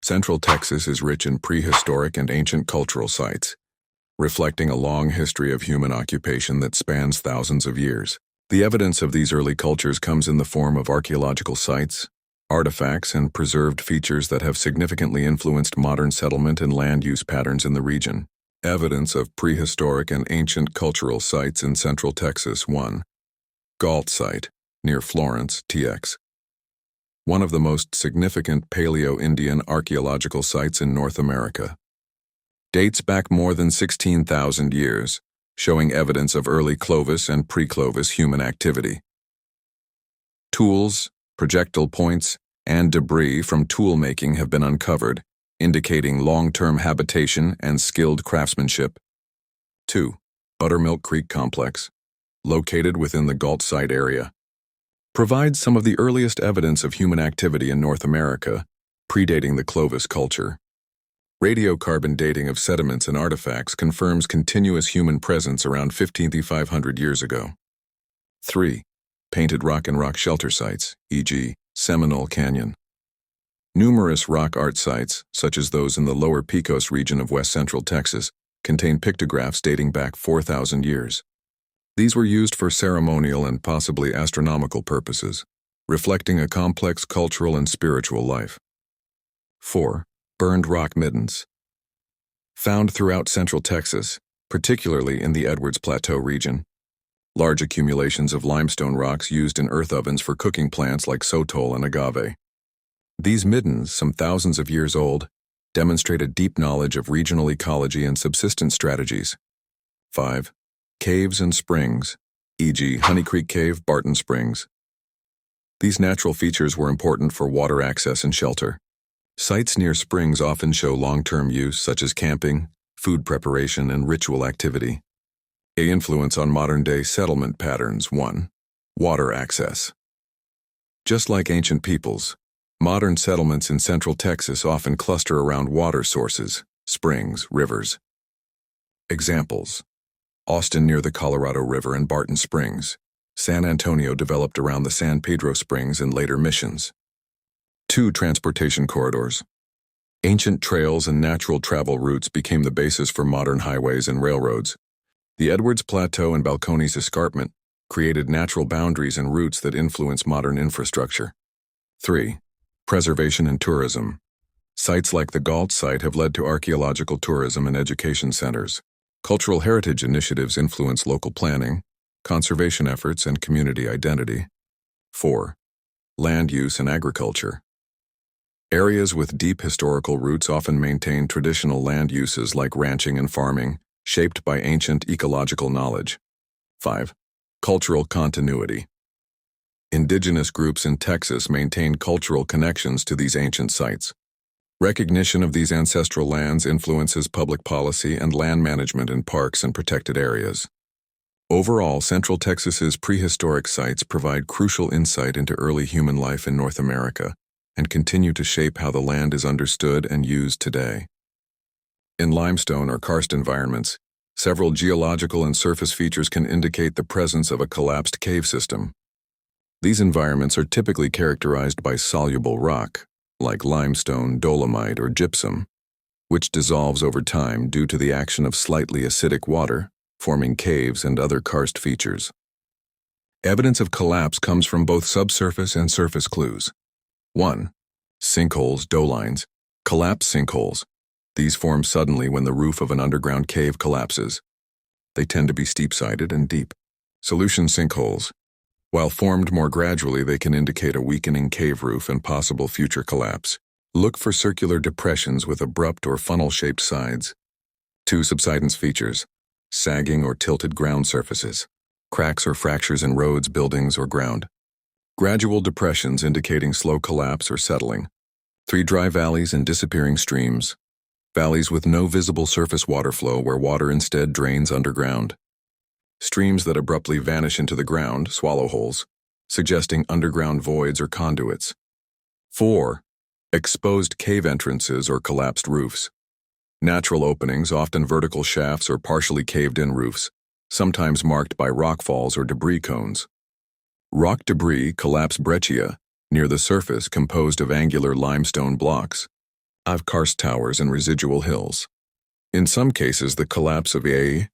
Central Texas is rich in prehistoric and ancient cultural sites, reflecting a long history of human occupation that spans thousands of years. The evidence of these early cultures comes in the form of archaeological sites, artifacts, and preserved features that have significantly influenced modern settlement and land use patterns in the region. Evidence of prehistoric and ancient cultural sites in Central Texas. 1. Galt Site, near Florence, TX. One of the most significant Paleo-Indian archaeological sites in North America. Dates back more than 16,000 years, showing evidence of early Clovis and pre-Clovis human activity. Tools, projectile points, and debris from tool-making have been uncovered, indicating long-term habitation and skilled craftsmanship. 2. Buttermilk Creek Complex, located within the Galt Site area, provides some of the earliest evidence of human activity in North America, predating the Clovis culture. Radiocarbon dating of sediments and artifacts confirms continuous human presence around 15,500 years ago. 3. Painted rock and rock shelter sites, e.g., Seminole Canyon. Numerous rock art sites, such as those in the lower Pecos region of west central Texas, contain pictographs dating back 4,000 years. These were used for ceremonial and possibly astronomical purposes, reflecting a complex cultural and spiritual life. 4. Burned rock middens. Found throughout central Texas, particularly in the Edwards Plateau region. Large accumulations of limestone rocks used in earth ovens for cooking plants like sotol and agave. These middens, some thousands of years old, demonstrate a deep knowledge of regional ecology and subsistence strategies. 5. Caves and springs, e.g. Honey Creek Cave, Barton Springs. These natural features were important for water access and shelter. Sites near springs often show long-term use such as camping, food preparation, and ritual activity. An influence on modern-day settlement patterns. 1. Water access. Just like ancient peoples, modern settlements in central Texas often cluster around water sources, springs, rivers. Examples: Austin near the Colorado River and Barton Springs. San Antonio developed around the San Pedro Springs and later missions. 2. Transportation corridors. Ancient trails and natural travel routes became the basis for modern highways and railroads. The Edwards Plateau and Balcones Escarpment created natural boundaries and routes that influence modern infrastructure. 3. Preservation and tourism. Sites like the Galt Site have led to archaeological tourism and education centers. Cultural heritage initiatives influence local planning, conservation efforts, and community identity. 4. Land use and agriculture. Areas with deep historical roots often maintain traditional land uses like ranching and farming, shaped by ancient ecological knowledge. 5. Cultural continuity. Indigenous groups in Texas maintain cultural connections to these ancient sites. Recognition of these ancestral lands influences public policy and land management in parks and protected areas. Overall, Central Texas's prehistoric sites provide crucial insight into early human life in North America and continue to shape how the land is understood and used today. In limestone or karst environments, several geological and surface features can indicate the presence of a collapsed cave system. These environments are typically characterized by soluble rock, like limestone, dolomite, or gypsum, which dissolves over time due to the action of slightly acidic water, forming caves and other karst features. Evidence of collapse comes from both subsurface and surface clues. 1. Sinkholes, dolines, collapsed sinkholes. These form suddenly when the roof of an underground cave collapses. They tend to be steep-sided and deep. Solution sinkholes. While formed more gradually, they can indicate a weakening cave roof and possible future collapse. Look for circular depressions with abrupt or funnel-shaped sides. 2. Subsidence features. Sagging or tilted ground surfaces. Cracks or fractures in roads, buildings, or ground. Gradual depressions indicating slow collapse or settling. 3. Dry valleys and disappearing streams. Valleys with no visible surface water flow where water instead drains underground. Streams that abruptly vanish into the ground, swallow holes, suggesting underground voids or conduits. 4. Exposed cave entrances or collapsed roofs. Natural openings, often vertical shafts or partially caved-in roofs, sometimes marked by rockfalls or debris cones. Rock debris, collapsed breccia, near the surface composed of angular limestone blocks. of karst towers and residual hills. In some cases, the collapse of a